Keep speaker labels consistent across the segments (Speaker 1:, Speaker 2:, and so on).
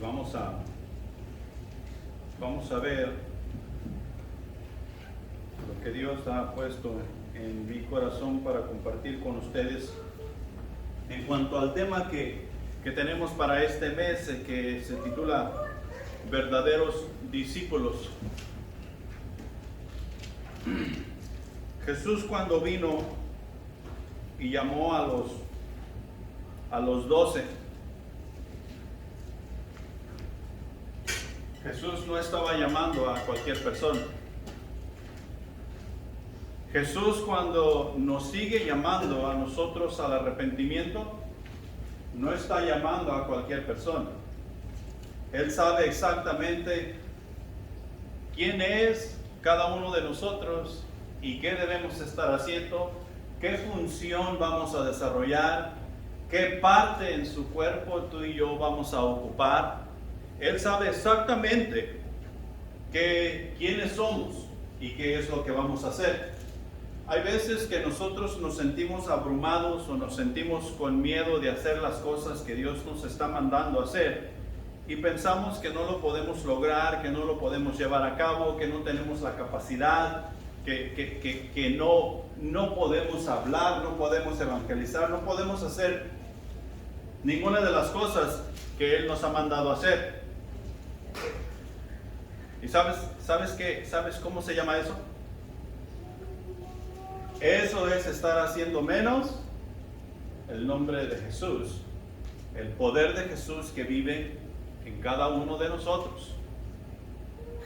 Speaker 1: Vamos a ver lo que Dios ha puesto en mi corazón para compartir con ustedes en cuanto al tema que tenemos para este mes, que se titula Verdaderos Discípulos. Jesús, cuando vino y llamó a los 12, Jesús no estaba llamando a cualquier persona. Jesús, cuando nos sigue llamando a nosotros al arrepentimiento, no está llamando a cualquier persona. Él sabe exactamente quién es cada uno de nosotros y qué debemos estar haciendo, qué función vamos a desarrollar, qué parte en su cuerpo tú y yo vamos a ocupar. Él sabe exactamente quiénes somos y qué es lo que vamos a hacer. Hay veces que nosotros nos sentimos abrumados o nos sentimos con miedo de hacer las cosas que Dios nos está mandando a hacer y pensamos que no lo podemos lograr, que no lo podemos llevar a cabo, que no tenemos la capacidad, que no podemos hablar, no podemos evangelizar, no podemos hacer ninguna de las cosas que Él nos ha mandado a hacer. ¿Y sabes cómo se llama eso? Eso es estar haciendo menos el nombre de Jesús, el poder de Jesús que vive en cada uno de nosotros.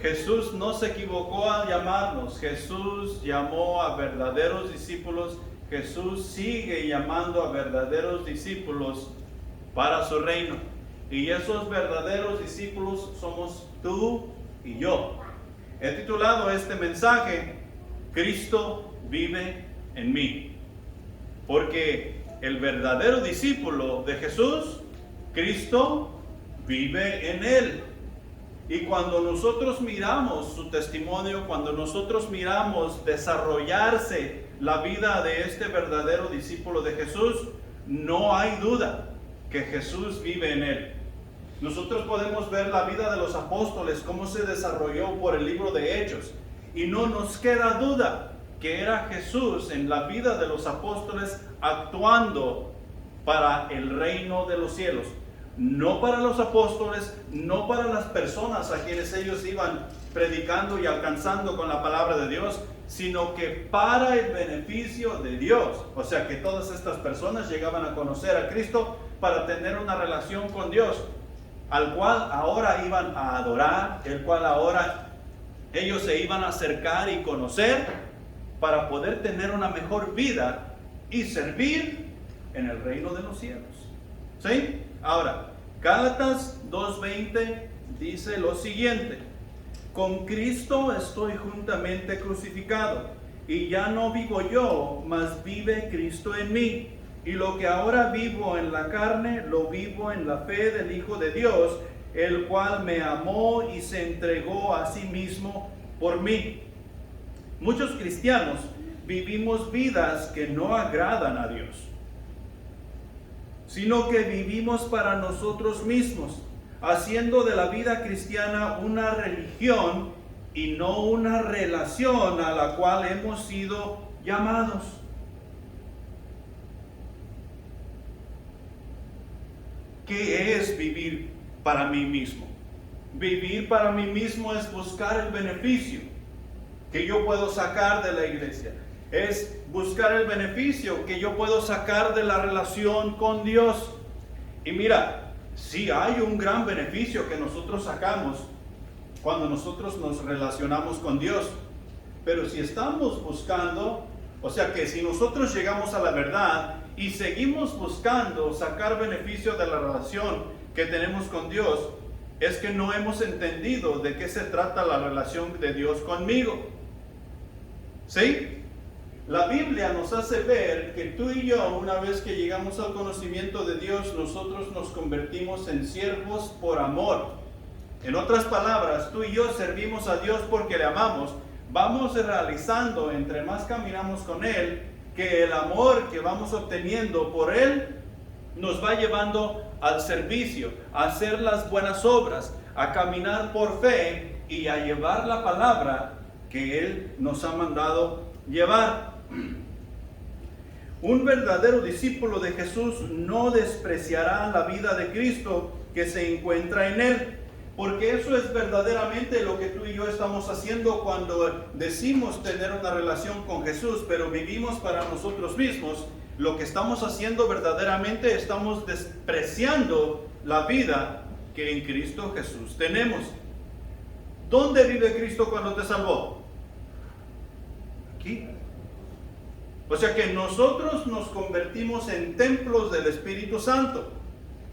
Speaker 1: Jesús no se equivocó al llamarnos. Jesús llamó a verdaderos discípulos. Jesús sigue llamando a verdaderos discípulos para su reino. Y esos verdaderos discípulos somos tú y yo. He titulado este mensaje, Cristo vive en mí. Porque el verdadero discípulo de Jesús, Cristo vive en él. Y cuando nosotros miramos su testimonio, cuando nosotros miramos desarrollarse la vida de este verdadero discípulo de Jesús, no hay duda que Jesús vive en él. Nosotros podemos ver la vida de los apóstoles, cómo se desarrolló por el libro de Hechos, y no nos queda duda que era Jesús en la vida de los apóstoles actuando para el reino de los cielos. No para los apóstoles, no para las personas a quienes ellos iban predicando y alcanzando con la palabra de Dios, sino que para el beneficio de Dios. O sea que todas estas personas llegaban a conocer a Cristo para tener una relación con Dios, al cual ahora iban a adorar, el cual ahora ellos se iban a acercar y conocer para poder tener una mejor vida y servir en el reino de los cielos. ¿Sí? Ahora, Gálatas 2:20 dice lo siguiente: con Cristo estoy juntamente crucificado, y ya no vivo yo, mas vive Cristo en mí. Y lo que ahora vivo en la carne, lo vivo en la fe del Hijo de Dios, el cual me amó y se entregó a sí mismo por mí. Muchos cristianos vivimos vidas que no agradan a Dios, sino que vivimos para nosotros mismos, haciendo de la vida cristiana una religión y no una relación a la cual hemos sido llamados. ¿Qué es vivir para mí mismo? Vivir para mí mismo es buscar el beneficio que yo puedo sacar de la iglesia. Es buscar el beneficio que yo puedo sacar de la relación con Dios. Y mira, sí hay un gran beneficio que nosotros sacamos cuando nosotros nos relacionamos con Dios. Pero si estamos buscando, o sea que si nosotros llegamos a la verdad y seguimos buscando sacar beneficio de la relación que tenemos con Dios, es que no hemos entendido de qué se trata la relación de Dios conmigo. ¿Sí? La Biblia nos hace ver que tú y yo, una vez que llegamos al conocimiento de Dios, nosotros nos convertimos en siervos por amor. En otras palabras, tú y yo servimos a Dios porque le amamos. Vamos realizando, entre más caminamos con Él, que el amor que vamos obteniendo por Él nos va llevando al servicio, a hacer las buenas obras, a caminar por fe y a llevar la palabra que Él nos ha mandado llevar. Un verdadero discípulo de Jesús no despreciará la vida de Cristo que se encuentra en Él, porque eso es verdaderamente lo que tú y yo estamos haciendo cuando decimos tener una relación con Jesús, pero vivimos para nosotros mismos. Lo que estamos haciendo verdaderamente, estamos despreciando la vida que en Cristo Jesús tenemos. ¿Dónde vive Cristo cuando te salvó? Aquí. O sea que nosotros nos convertimos en templos del Espíritu Santo.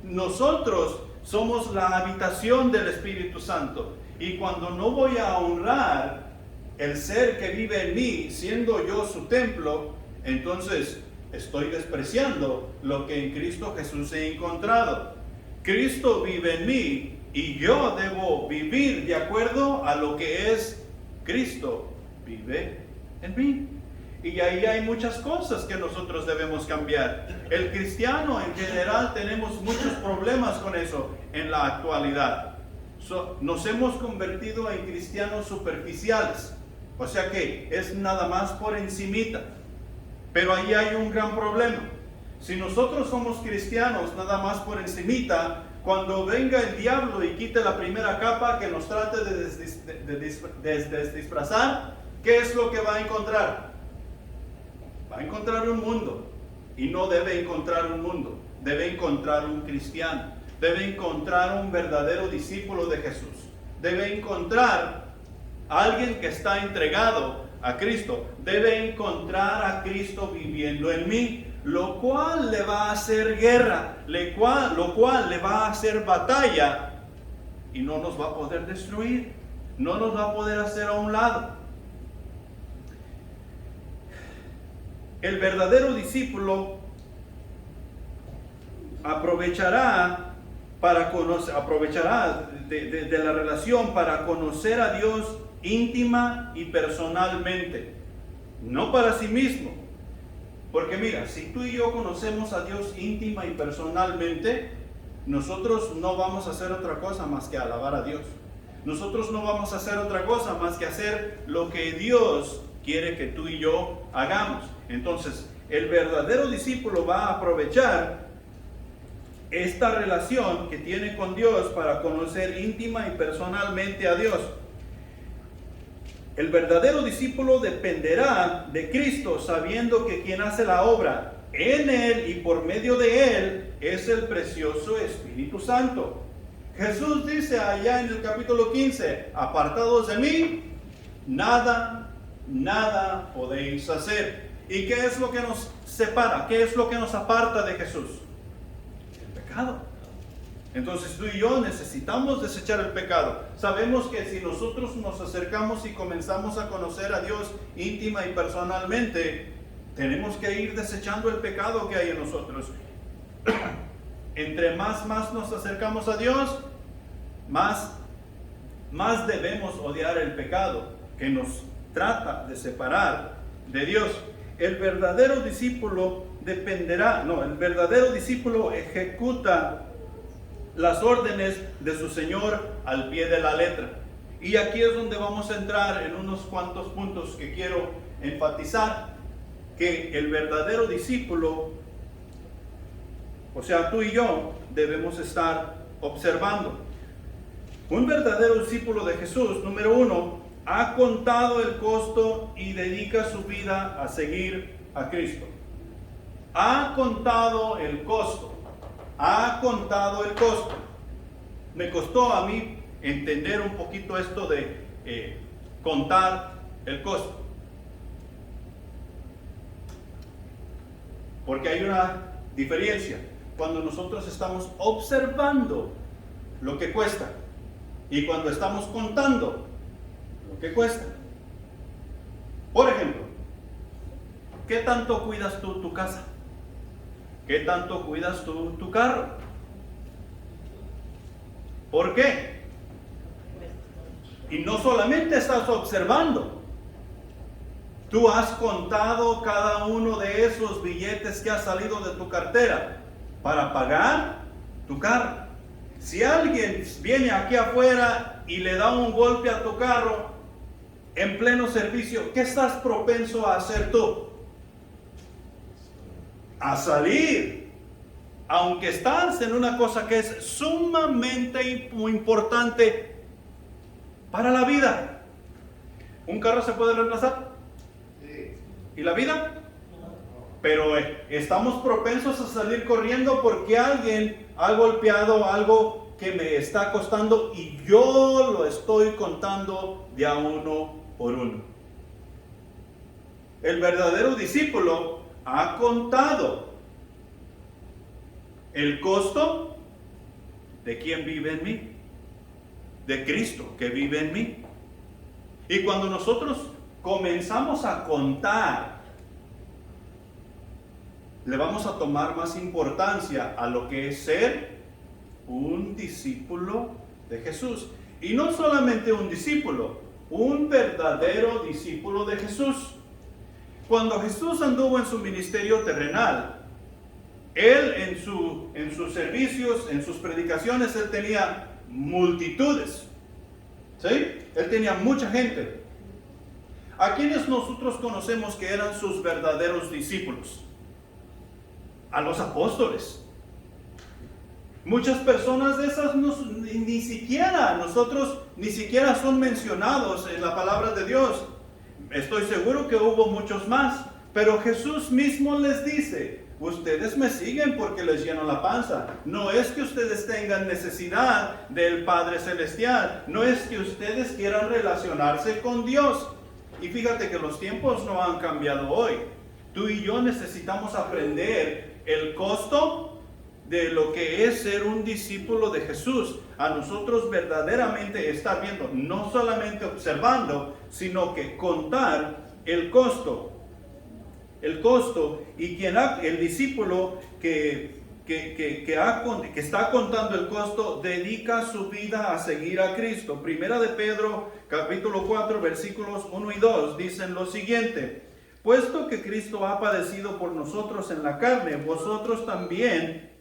Speaker 1: Nosotros somos la habitación del Espíritu Santo. Y cuando no voy a honrar el ser que vive en mí, siendo yo su templo, entonces estoy despreciando lo que en Cristo Jesús he encontrado. Cristo vive en mí y yo debo vivir de acuerdo a lo que es Cristo vive en mí. Y ahí hay muchas cosas que nosotros debemos cambiar. El cristiano en general tenemos muchos problemas con eso en la actualidad. Nos hemos convertido en cristianos superficiales. O sea que es nada más por encimita. Pero ahí hay un gran problema. Si nosotros somos cristianos nada más por encimita, cuando venga el diablo y quite la primera capa que nos trate de disfrazar, ¿qué es lo que va a encontrar? Va a encontrar un mundo. Y no debe encontrar un mundo. Debe encontrar un cristiano. Debe encontrar un verdadero discípulo de Jesús. Debe encontrar a alguien que está entregado a Cristo. Debe encontrar a Cristo viviendo en mí, lo cual le va a hacer guerra, lo cual le va a hacer batalla y no nos va a poder destruir, no nos va a poder hacer a un lado. El verdadero discípulo aprovechará de la relación para conocer a Dios íntima y personalmente, no para sí mismo. Porque mira, si tú y yo conocemos a Dios íntima y personalmente, nosotros no vamos a hacer otra cosa más que alabar a Dios. Nosotros no vamos a hacer otra cosa más que hacer lo que Dios quiere que tú y yo hagamos. Entonces, el verdadero discípulo va a aprovechar esta relación que tiene con Dios para conocer íntima y personalmente a Dios. El verdadero discípulo dependerá de Cristo, sabiendo que quien hace la obra en Él y por medio de Él es el precioso Espíritu Santo. Jesús dice allá en el capítulo 15, apartados de mí, nada podéis hacer. ¿Y qué es lo que nos separa? ¿Qué es lo que nos aparta de Jesús? El pecado. Entonces tú y yo necesitamos desechar el pecado. Sabemos que si nosotros nos acercamos y comenzamos a conocer a Dios íntima y personalmente, tenemos que ir desechando el pecado que hay en nosotros. Entre más nos acercamos a Dios, más debemos odiar el pecado que nos trata de separar de Dios. El verdadero discípulo el verdadero discípulo ejecuta las órdenes de su Señor al pie de la letra. Y aquí es donde vamos a entrar en unos cuantos puntos que quiero enfatizar, que el verdadero discípulo, o sea, tú y yo, debemos estar observando. Un verdadero discípulo de Jesús, número uno, ha contado el costo y dedica su vida a seguir a Cristo. Ha contado el costo. Ha contado el costo. Me costó a mí entender un poquito esto de contar el costo. Porque hay una diferencia cuando nosotros estamos observando lo que cuesta y cuando estamos contando lo que cuesta. Por ejemplo, ¿qué tanto cuidas tú tu casa? ¿Qué tanto cuidas tú tu carro? ¿Por qué? Y no solamente estás observando, tú has contado cada uno de esos billetes que ha salido de tu cartera. para pagar tu carro. Si alguien viene aquí afuera y le da un golpe a tu carro en pleno servicio, ¿qué estás propenso a hacer tú? A salir, aunque estás en una cosa que es sumamente importante para la vida. ¿Un carro se puede reemplazar? Sí. ¿Y la vida? Pero estamos propensos a salir corriendo porque alguien ha golpeado algo que me está costando y yo lo estoy contando de a uno por uno. El verdadero discípulo ha contado el costo de quien vive en mí, de Cristo que vive en mí. Y cuando nosotros comenzamos a contar, le vamos a tomar más importancia a lo que es ser un discípulo de Jesús. Y no solamente un discípulo, un verdadero discípulo de Jesús. Cuando Jesús anduvo en su ministerio terrenal, Él en sus servicios, en sus predicaciones, Él tenía multitudes. ¿Sí? Él tenía mucha gente. ¿A quienes nosotros conocemos que eran sus verdaderos discípulos? A los apóstoles. Muchas personas de esas ni siquiera son mencionados en la palabra de Dios. Estoy seguro que hubo muchos más, pero Jesús mismo les dice: ustedes me siguen porque les lleno la panza. No es que ustedes tengan necesidad del Padre Celestial, no es que ustedes quieran relacionarse con Dios. Y fíjate que los tiempos no han cambiado hoy. Tú y yo necesitamos aprender el costo de lo que es ser un discípulo de Jesús. A nosotros verdaderamente estar viendo, no solamente observando, sino que contar el costo. El costo, y el discípulo que está contando el costo, dedica su vida a seguir a Cristo. Primera de Pedro, capítulo 4, versículos 1 y 2, dicen lo siguiente: puesto que Cristo ha padecido por nosotros en la carne, vosotros también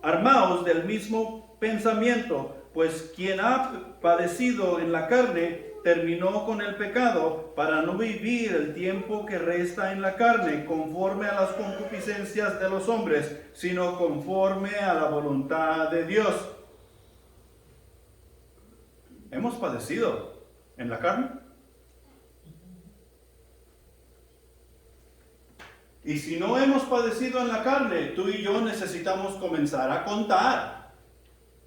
Speaker 1: armaos del mismo pensamiento, pues quien ha padecido en la carne terminó con el pecado, para no vivir el tiempo que resta en la carne conforme a las concupiscencias de los hombres, sino conforme a la voluntad de Dios. ¿Hemos padecido en la carne? Y si no hemos padecido en la carne, tú y yo necesitamos comenzar a contar.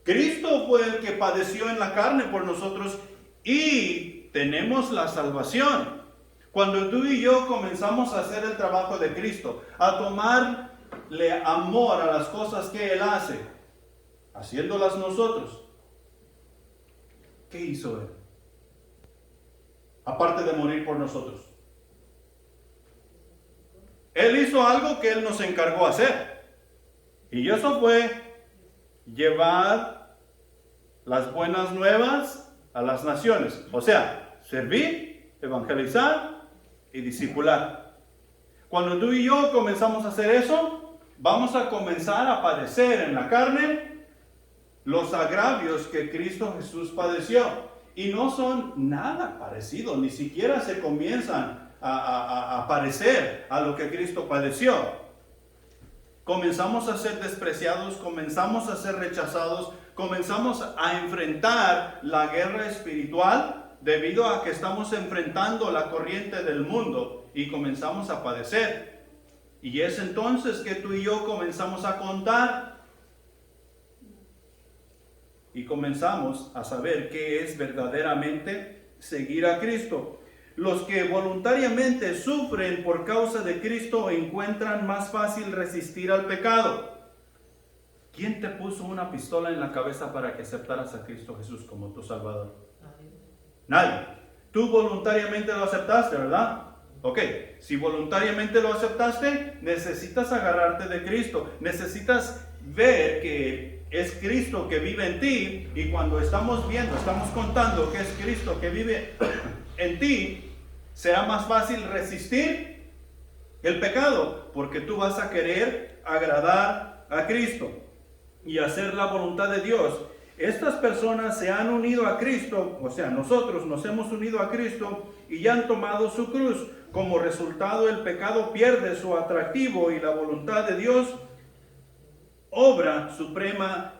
Speaker 1: Cristo fue el que padeció en la carne por nosotros y tenemos la salvación. Cuando tú y yo comenzamos a hacer el trabajo de Cristo, a tomarle amor a las cosas que Él hace, haciéndolas nosotros, ¿qué hizo Él? Aparte de morir por nosotros. Él hizo algo que Él nos encargó hacer. Y eso fue llevar las buenas nuevas a las naciones. O sea, servir, evangelizar y discipular. Cuando tú y yo comenzamos a hacer eso, vamos a comenzar a padecer en la carne los agravios que Cristo Jesús padeció. Y no son nada parecidos, ni siquiera se comienzan a parecer a lo que Cristo padeció. Comenzamos a ser despreciados, comenzamos a ser rechazados, comenzamos a enfrentar la guerra espiritual debido a que estamos enfrentando la corriente del mundo y comenzamos a padecer. Y es entonces que tú y yo comenzamos a contar y comenzamos a saber qué es verdaderamente seguir a Cristo. Los que voluntariamente sufren por causa de Cristo encuentran más fácil resistir al pecado. ¿Quién te puso una pistola en la cabeza para que aceptaras a Cristo Jesús como tu Salvador? Nadie. Tú voluntariamente lo aceptaste, ¿verdad? Ok, si voluntariamente lo aceptaste, necesitas agarrarte de Cristo. Necesitas ver que es Cristo que vive en ti. Y cuando estamos contando que es Cristo que vive en ti, será más fácil resistir El pecado, porque tú vas a querer agradar a Cristo y hacer la voluntad de Dios. Estas personas se han unido a Cristo, o sea, nosotros nos hemos unido a Cristo y ya han tomado su cruz. Como resultado, el pecado pierde su atractivo y la voluntad de Dios obra suprema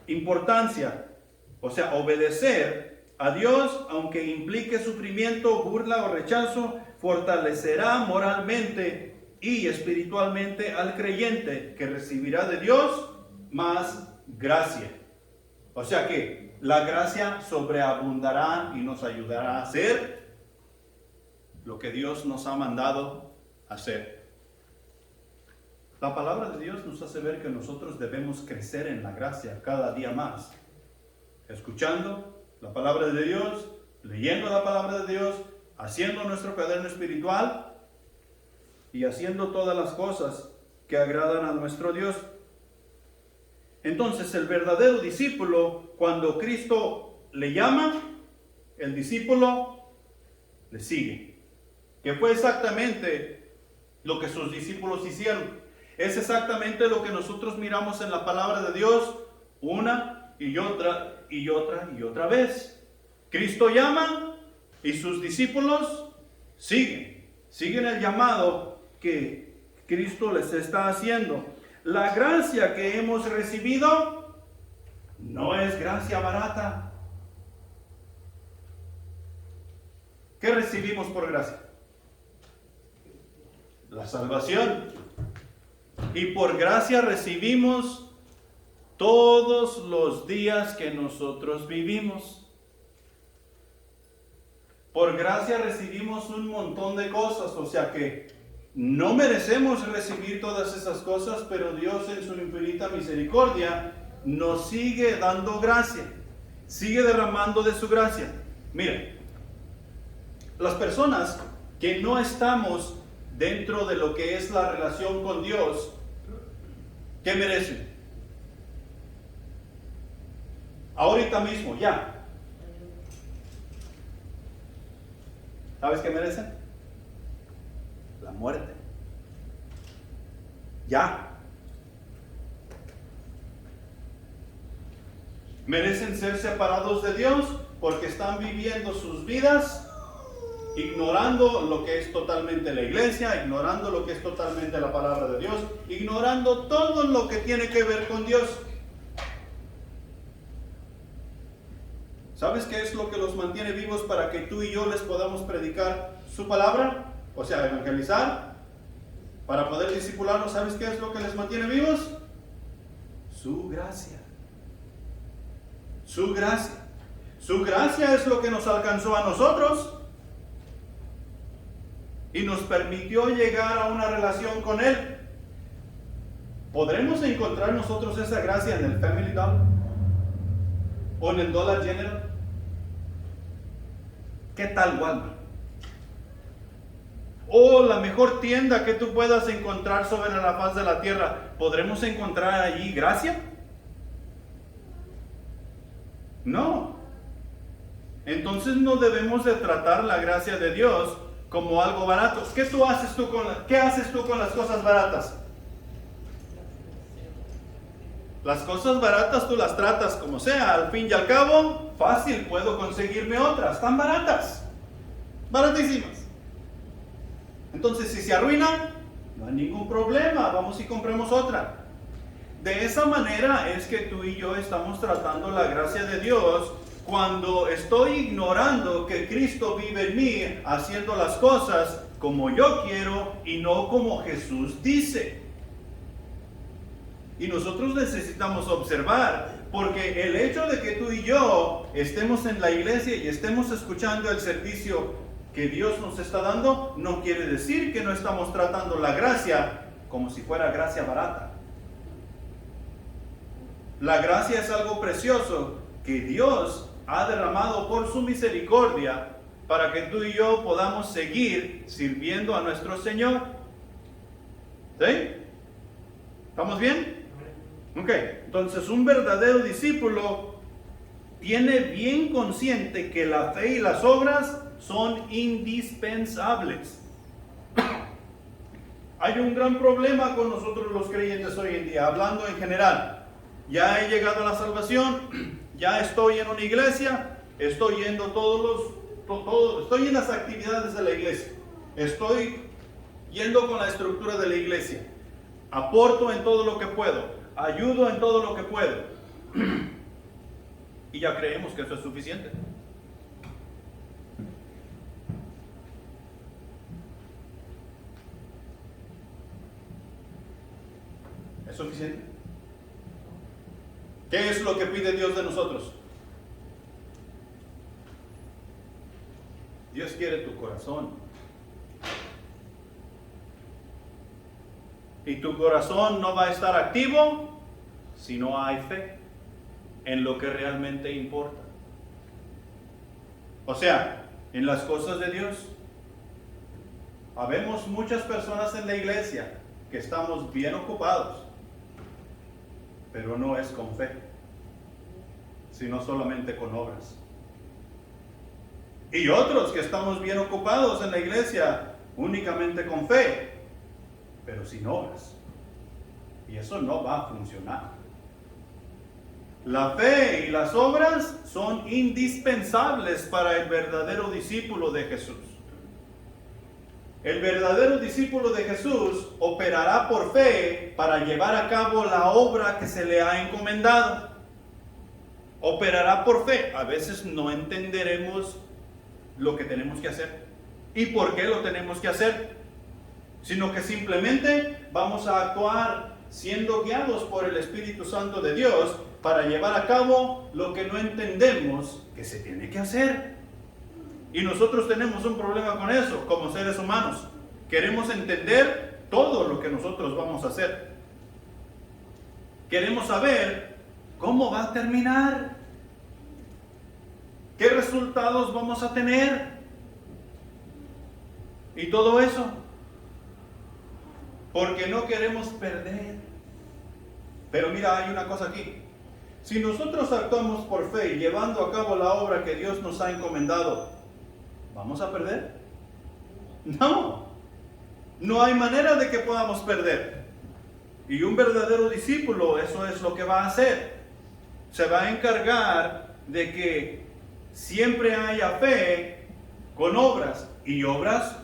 Speaker 1: importancia. O sea, obedecer a Dios, aunque implique sufrimiento, burla o rechazo, fortalecerá moralmente y espiritualmente al creyente, que recibirá de Dios más gracia. O sea que la gracia sobreabundará y nos ayudará a hacer lo que Dios nos ha mandado hacer. La palabra de Dios nos hace ver que nosotros debemos crecer en la gracia cada día más. Escuchando la palabra de Dios, leyendo la palabra de Dios, haciendo nuestro cuaderno espiritual y haciendo todas las cosas que agradan a nuestro Dios. Entonces, el verdadero discípulo, cuando Cristo le llama, el discípulo le sigue. Que fue exactamente lo que sus discípulos hicieron. Es exactamente lo que nosotros miramos en la palabra de Dios una y otra y otra y otra vez. Cristo llama y sus discípulos siguen el llamado que Cristo les está haciendo. La gracia que hemos recibido no es gracia barata. ¿Qué recibimos por gracia? La salvación. Y por gracia recibimos todos los días que nosotros vivimos. Por gracia recibimos un montón de cosas, o sea que no merecemos recibir todas esas cosas, pero Dios en su infinita misericordia nos sigue dando gracia, sigue derramando de su gracia. Miren, las personas que no estamos dentro de lo que es la relación con Dios, ¿qué merecen? Ahorita mismo, ya. ¿Sabes qué merecen? La muerte. Ya. Merecen ser separados de Dios porque están viviendo sus vidas ignorando lo que es totalmente la iglesia, ignorando lo que es totalmente la palabra de Dios, ignorando todo lo que tiene que ver con Dios. ¿Sabes qué es lo que los mantiene vivos para que tú y yo les podamos predicar su palabra? O sea, evangelizar, para poder discipularlos. ¿Sabes qué es lo que les mantiene vivos? Su gracia. Su gracia. Su gracia es lo que nos alcanzó a nosotros y nos permitió llegar a una relación con Él. ¿Podremos encontrar nosotros esa gracia en el Family Dollar? ¿O en el Dollar General? ¿Qué tal Walmart? ¿O la mejor tienda que tú puedas encontrar sobre la faz de la tierra? ¿Podremos encontrar allí gracia? No. Entonces no debemos de tratar la gracia de Dios como algo barato. ¿Qué haces tú con las cosas baratas? Las cosas baratas tú las tratas como sea. Al fin y al cabo, fácil, puedo conseguirme otras. Están baratas. Baratísimas. Entonces, si se arruinan, no hay ningún problema. Vamos y compremos otra. De esa manera es que tú y yo estamos tratando la gracia de Dios cuando estoy ignorando que Cristo vive en mí, haciendo las cosas como yo quiero y no como Jesús dice. Y nosotros necesitamos observar, porque el hecho de que tú y yo estemos en la iglesia y estemos escuchando el servicio que Dios nos está dando, no quiere decir que no estamos tratando la gracia como si fuera gracia barata. La gracia es algo precioso que Dios ha derramado por su misericordia para que tú y yo podamos seguir sirviendo a nuestro Señor. ¿Sí? ¿Estamos bien? Ok, entonces un verdadero discípulo tiene bien consciente que la fe y las obras son indispensables. Hay un gran problema con nosotros los creyentes hoy en día, hablando en general. Ya he llegado a la salvación, ya estoy en una iglesia, estoy yendo estoy en las actividades de la iglesia, estoy yendo con la estructura de la iglesia, aporto en todo lo que puedo, ayudo en todo lo que puedo, y ya creemos que eso es suficiente. ¿Es suficiente? ¿Qué es lo que pide Dios de nosotros? Dios quiere tu corazón. Y tu corazón no va a estar activo si no hay fe en lo que realmente importa. O sea, en las cosas de Dios. Habemos muchas personas en la iglesia que estamos bien ocupados, pero no es con fe, sino solamente con obras. Y otros que estamos bien ocupados en la iglesia únicamente con fe, pero sin obras. Y eso no va a funcionar. La fe y las obras son indispensables para el verdadero discípulo de Jesús. El verdadero discípulo de Jesús operará por fe para llevar a cabo la obra que se le ha encomendado. Operará por fe. A veces no entenderemos lo que tenemos que hacer y por qué lo tenemos que hacer, sino que simplemente vamos a actuar siendo guiados por el Espíritu Santo de Dios para llevar a cabo lo que no entendemos que se tiene que hacer. Y nosotros tenemos un problema con eso como seres humanos. Queremos entender todo lo que nosotros vamos a hacer. Queremos saber cómo va a terminar, qué resultados vamos a tener y todo eso, porque no queremos perder. Pero mira, hay una cosa aquí. Si nosotros actuamos por fe, llevando a cabo la obra que Dios nos ha encomendado, ¿vamos a perder? No, no hay manera de que podamos perder. Y un verdadero discípulo, eso es lo que va a hacer. Se va a encargar de que siempre haya fe con obras, y obras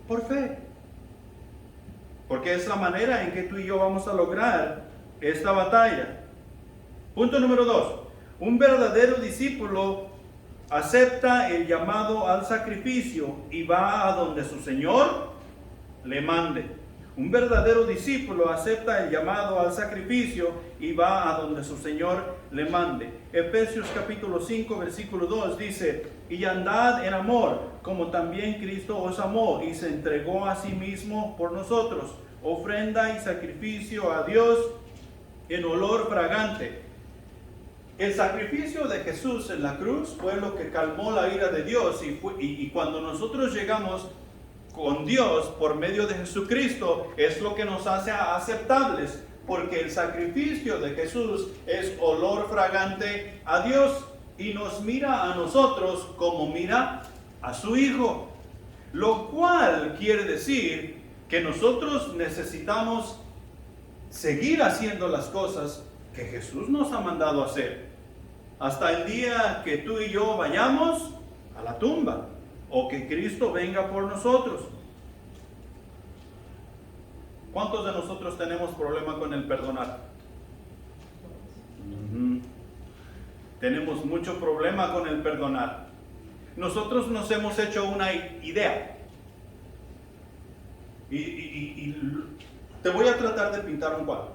Speaker 1: por fe. Porque es la manera en que tú y yo vamos a lograr esta batalla. Punto número 2. Un verdadero discípulo acepta el llamado al sacrificio y va a donde su Señor le mande. Un verdadero discípulo acepta el llamado al sacrificio y va a donde su Señor le mande. Efesios capítulo 5 versículo 2 dice: y andad en amor, como también Cristo os amó y se entregó a sí mismo por nosotros, ofrenda y sacrificio a Dios en olor fragante. El sacrificio de Jesús en la cruz fue lo que calmó la ira de Dios, y cuando nosotros llegamos con Dios por medio de Jesucristo, es lo que nos hace aceptables, porque el sacrificio de Jesús es olor fragante a Dios y nos mira a nosotros como mira a su Hijo, lo cual quiere decir que nosotros necesitamos seguir haciendo las cosas que Jesús nos ha mandado hacer hasta el día que tú y yo vayamos a la tumba o que Cristo venga por nosotros. ¿Cuántos de nosotros tenemos problema con el perdonar? Tenemos mucho problema con el perdonar. Nosotros nos hemos hecho una idea. Y te voy a tratar de pintar un cuadro.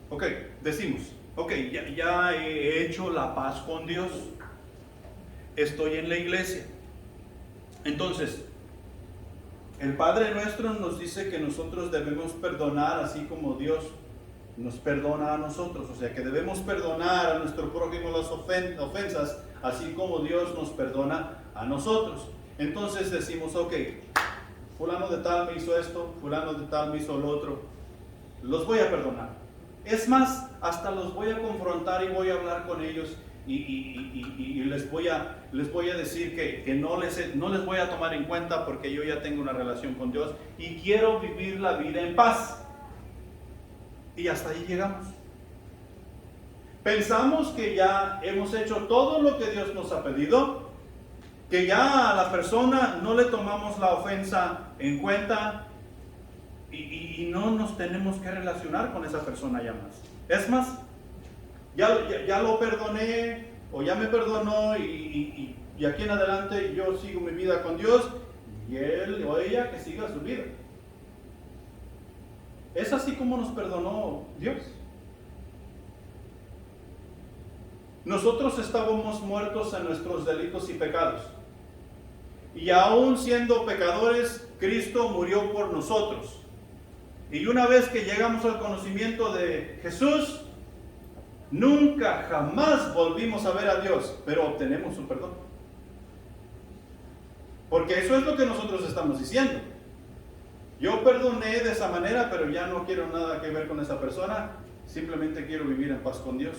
Speaker 1: Ok, decimos, ok, ya he hecho la paz con Dios. Estoy en la iglesia. Entonces, el Padre nuestro nos dice que nosotros debemos perdonar así como Dios nos perdona a nosotros. O sea, que debemos perdonar a nuestro prójimo las ofensas, así como Dios nos perdona a nosotros. Entonces decimos, ok, fulano de tal me hizo esto, fulano de tal me hizo lo otro, los voy a perdonar. Es más, hasta los voy a confrontar y voy a hablar con ellos y les voy a decir que no les voy a tomar en cuenta porque yo ya tengo una relación con Dios y quiero vivir la vida en paz. Y hasta ahí llegamos. Pensamos que ya hemos hecho todo lo que Dios nos ha pedido, que ya a la persona no le tomamos la ofensa en cuenta y no nos tenemos que relacionar con esa persona ya más. Es más, ya lo perdoné o ya me perdonó y aquí en adelante yo sigo mi vida con Dios y él o ella que siga su vida. Es así como nos perdonó Dios. Nosotros estábamos muertos en nuestros delitos y pecados. Y aún siendo pecadores, Cristo murió por nosotros. Y una vez que llegamos al conocimiento de Jesús, nunca, jamás volvimos a ver a Dios, pero obtenemos su perdón. Porque eso es lo que nosotros estamos diciendo. Yo perdoné de esa manera, pero ya no quiero nada que ver con esa persona. Simplemente quiero vivir en paz con Dios.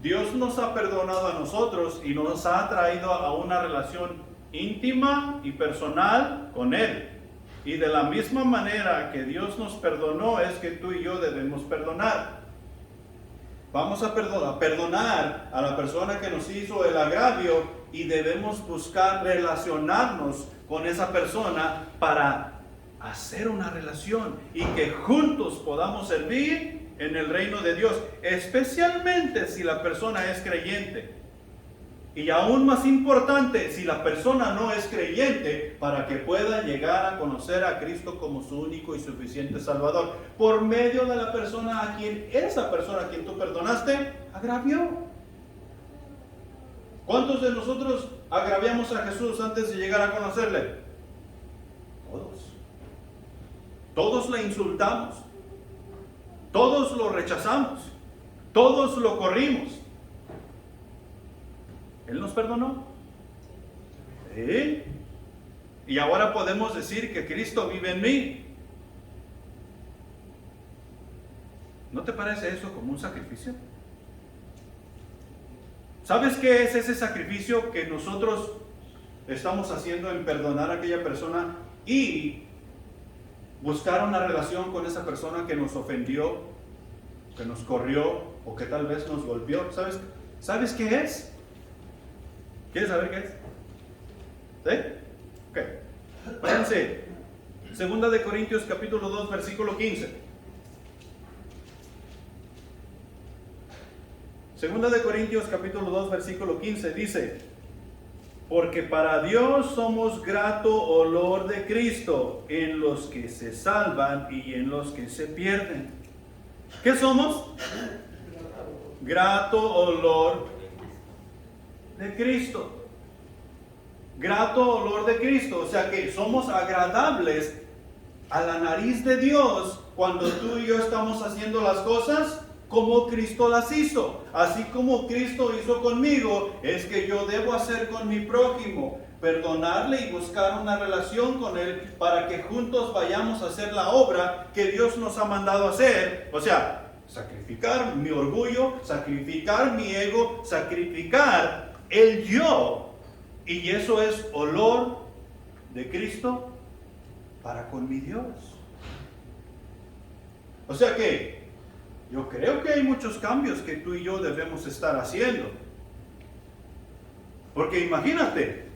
Speaker 1: Dios nos ha perdonado a nosotros y nos ha traído a una relación íntima y personal con Él. Y de la misma manera que Dios nos perdonó, es que tú y yo debemos perdonar. Vamos a perdonar a la persona que nos hizo el agravio y debemos buscar relacionarnos con esa persona para hacer una relación y que juntos podamos servir en el reino de Dios, especialmente si la persona es creyente. Y aún más importante, si la persona no es creyente, para que pueda llegar a conocer a Cristo como su único y suficiente Salvador, por medio de la persona a quien esa persona a quien tú perdonaste agravió. ¿Cuántos de nosotros agraviamos a Jesús antes de llegar a conocerle? Todos. Todos le insultamos. Todos lo rechazamos. Todos lo corrimos. Él nos perdonó. ¿Sí? Y ahora podemos decir que Cristo vive en mí. ¿No te parece eso como un sacrificio? ¿Sabes qué es ese sacrificio que nosotros estamos haciendo en perdonar a aquella persona y buscar una relación con esa persona que nos ofendió, que nos corrió o que tal vez nos golpeó? ¿Sabes qué es? ¿Quieres saber qué es? ¿Sí? Ok. Váyanse. Segunda de Corintios capítulo 2 versículo 15. Segunda de Corintios capítulo 2 versículo 15 dice: porque para Dios somos grato olor de Cristo en los que se salvan y en los que se pierden. ¿Qué somos? Grato olor de Cristo. Grato olor de Cristo. O sea que somos agradables a la nariz de Dios cuando tú y yo estamos haciendo las cosas como Cristo las hizo. Así como Cristo hizo conmigo, es que yo debo hacer con mi prójimo. Perdonarle y buscar una relación con él para que juntos vayamos a hacer la obra que Dios nos ha mandado hacer. O sea, sacrificar mi orgullo, sacrificar mi ego, sacrificar el yo. Y eso es olor de Cristo para con mi Dios. O sea que yo creo que hay muchos cambios que tú y yo debemos estar haciendo. Porque imagínate,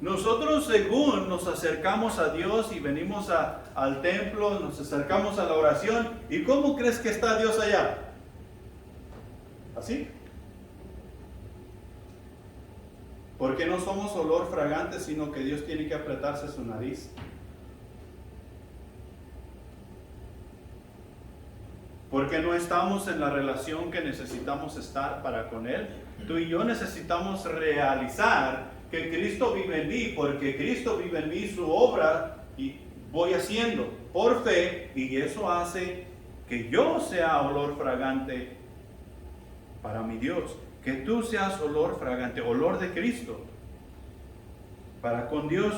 Speaker 1: nosotros según nos acercamos a Dios y venimos al templo, nos acercamos a la oración, ¿y cómo crees que está Dios allá? ¿Así? Porque no somos olor fragante, sino que Dios tiene que apretarse su nariz. Porque no estamos en la relación que necesitamos estar para con Él. Tú y yo necesitamos realizar que Cristo vive en mí, porque Cristo vive en mí, su obra y voy haciendo por fe, y eso hace que yo sea olor fragante para mi Dios, que tú seas olor fragante, olor de Cristo para con Dios.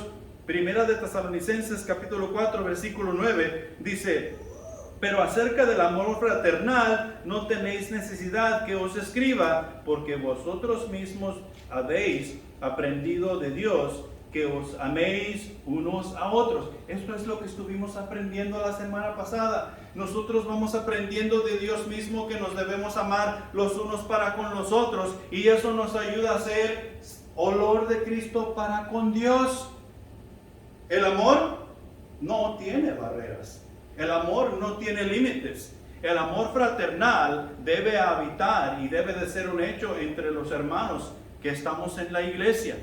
Speaker 1: Primera de Tesalonicenses capítulo 4 versículo 9 dice: Pero acerca del amor fraternal no tenéis necesidad que os escriba, porque vosotros mismos habéis aprendido de Dios que os améis unos a otros. Esto es lo que estuvimos aprendiendo la semana pasada. Nosotros vamos aprendiendo de Dios mismo que nos debemos amar los unos para con los otros, y eso nos ayuda a ser olor de Cristo para con Dios. El amor no tiene barreras. El amor no tiene límites. El amor fraternal debe habitar y debe de ser un hecho entre los hermanos que estamos en la iglesia.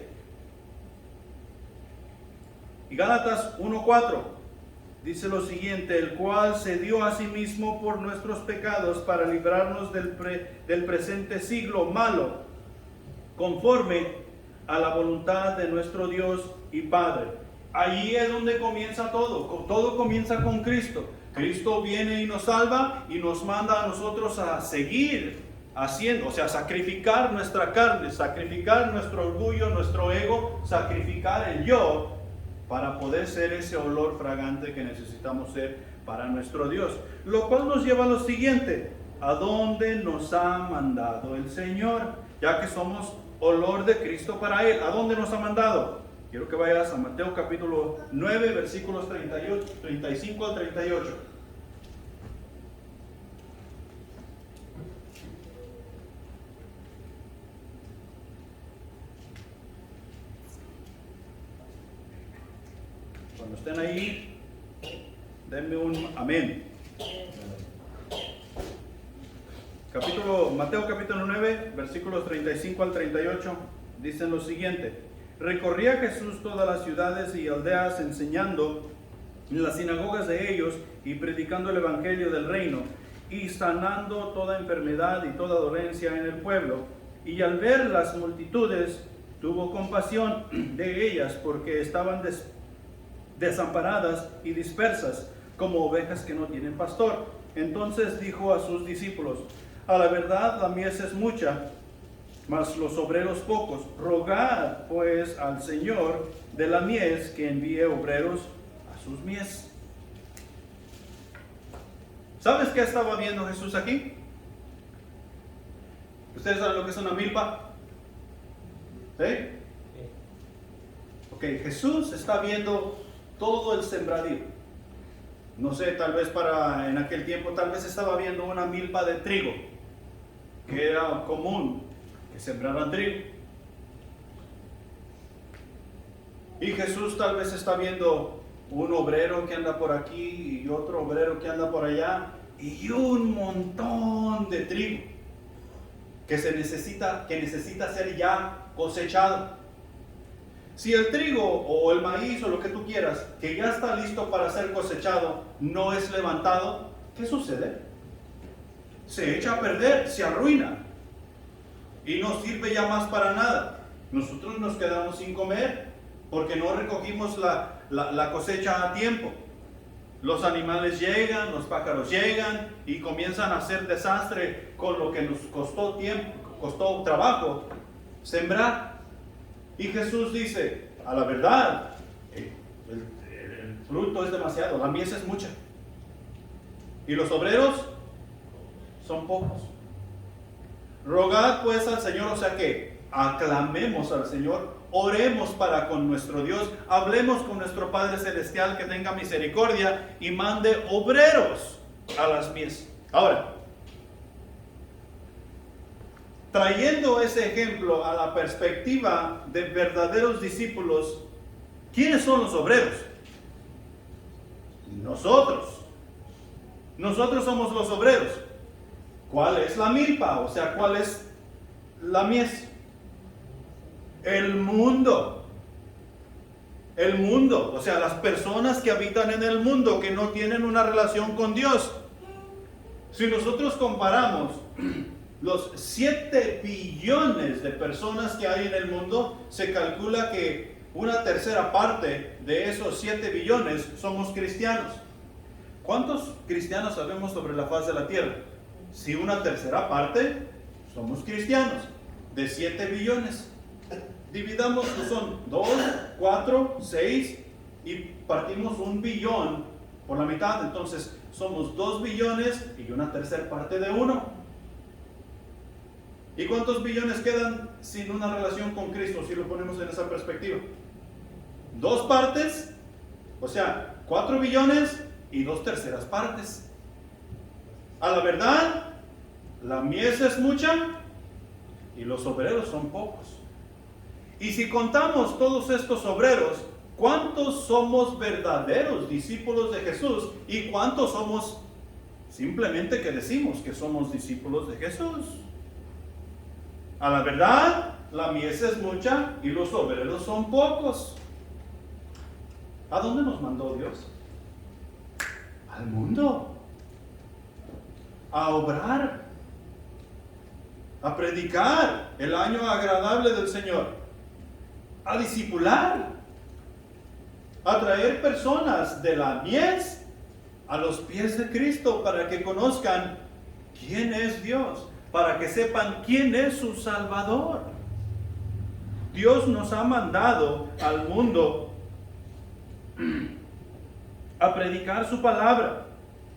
Speaker 1: Y Gálatas 1:4 dice lo siguiente: el cual se dio a sí mismo por nuestros pecados para librarnos del presente siglo malo, conforme a la voluntad de nuestro Dios y Padre. Allí es donde comienza todo. Todo comienza con Cristo. Cristo viene y nos salva y nos manda a nosotros a seguir haciendo, o sea, sacrificar nuestra carne, sacrificar nuestro orgullo, nuestro ego, sacrificar el yo, para poder ser ese olor fragante que necesitamos ser para nuestro Dios. Lo cual nos lleva a lo siguiente: ¿a dónde nos ha mandado el Señor? Ya que somos olor de Cristo para Él, ¿a dónde nos ha mandado? Quiero que vayas a Mateo capítulo 9, versículos 35 al 38. Cuando estén ahí, denme un amén. Mateo capítulo 9, versículos 35 al 38, dicen lo siguiente: recorría Jesús todas las ciudades y aldeas, enseñando en las sinagogas de ellos y predicando el evangelio del reino, y sanando toda enfermedad y toda dolencia en el pueblo. Y al ver las multitudes, tuvo compasión de ellas, porque estaban desamparadas y dispersas, como ovejas que no tienen pastor. Entonces dijo a sus discípulos: a la verdad la mies es mucha, mas los obreros pocos. Rogad pues al Señor de la mies que envíe obreros a sus mies. ¿Sabes qué estaba viendo Jesús aquí? ¿Ustedes saben lo que es una milpa? ¿Sí? Ok, Jesús está viendo todo el sembradío. No sé, tal vez en aquel tiempo, tal vez estaba viendo una milpa de trigo, que era común que sembraran trigo. Y Jesús tal vez está viendo un obrero que anda por aquí y otro obrero que anda por allá, y un montón de trigo que necesita ser ya cosechado. Si el trigo o el maíz o lo que tú quieras, que ya está listo para ser cosechado, no es levantado, ¿qué sucede? Se echa a perder, se arruina y no sirve ya más para nada. Nosotros nos quedamos sin comer porque no recogimos la cosecha a tiempo. Los animales llegan, los pájaros llegan y comienzan a hacer desastre con lo que nos costó tiempo, costó trabajo sembrar. Y Jesús dice: a la verdad, el fruto es demasiado, la mies es mucha, y los obreros son pocos. Rogad pues al Señor, o sea que aclamemos al Señor, oremos para con nuestro Dios, hablemos con nuestro Padre Celestial que tenga misericordia y mande obreros a las mies. Ahora, trayendo ese ejemplo a la perspectiva de verdaderos discípulos, ¿quiénes son los obreros? Nosotros. Nosotros somos los obreros. ¿Cuál es la milpa? O sea, ¿cuál es la mies? El mundo. El mundo, o sea, las personas que habitan en el mundo, que no tienen una relación con Dios. Si nosotros comparamos los 7 billones de personas que hay en el mundo, se calcula que una tercera parte de esos 7 billones somos cristianos. ¿Cuántos cristianos sabemos sobre la faz de la tierra? Si una tercera parte somos cristianos, de 7 billones. Dividamos, son 2, 4, 6 y partimos 1 billón por la mitad. Entonces somos 2 billones y una tercera parte de uno. ¿Y cuántos billones quedan sin una relación con Cristo si lo ponemos en esa perspectiva? 2 partes, o sea, 4 billones y 2 terceras partes. A la verdad, la mies es mucha y los obreros son pocos. Y si contamos todos estos obreros, ¿cuántos somos verdaderos discípulos de Jesús? ¿Y cuántos somos simplemente que decimos que somos discípulos de Jesús? A la verdad, la mies es mucha y los obreros son pocos. ¿A dónde nos mandó Dios? Al mundo. A obrar. A predicar el año agradable del Señor. A discipular. A traer personas de la mies a los pies de Cristo para que conozcan quién es Dios, para que sepan quién es su Salvador. Dios nos ha mandado al mundo a predicar su palabra,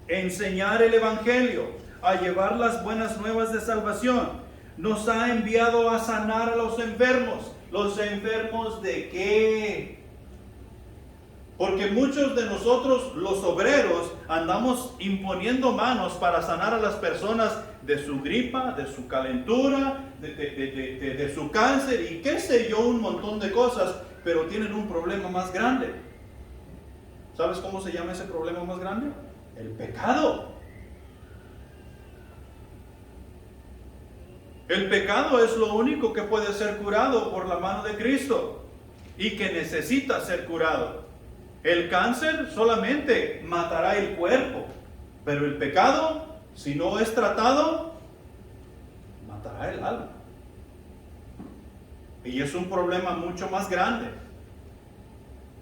Speaker 1: a enseñar el Evangelio, a llevar las buenas nuevas de salvación. Nos ha enviado a sanar a los enfermos. ¿Los enfermos de qué? Porque muchos de nosotros, los obreros, andamos imponiendo manos para sanar a las personas de su gripa, de su calentura, de su cáncer y qué sé yo, un montón de cosas, pero tienen un problema más grande. ¿Sabes cómo se llama ese problema más grande? El pecado. El pecado es lo único que puede ser curado por la mano de Cristo y que necesita ser curado. El cáncer solamente matará el cuerpo, pero el pecado, si no es tratado, matará el alma. Y es un problema mucho más grande.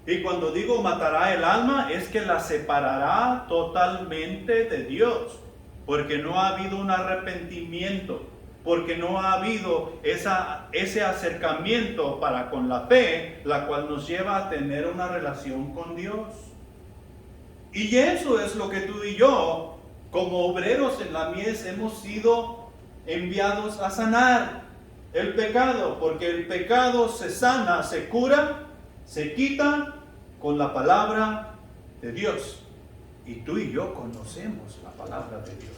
Speaker 1: Y cuando digo matará el alma, es que la separará totalmente de Dios, porque no ha habido un arrepentimiento, porque no ha habido ese acercamiento para con la fe, la cual nos lleva a tener una relación con Dios. Y eso es lo que tú y yo, como obreros en la mies, hemos sido enviados a sanar el pecado, porque el pecado se sana, se cura, se quita con la palabra de Dios. Y tú y yo conocemos la palabra de Dios.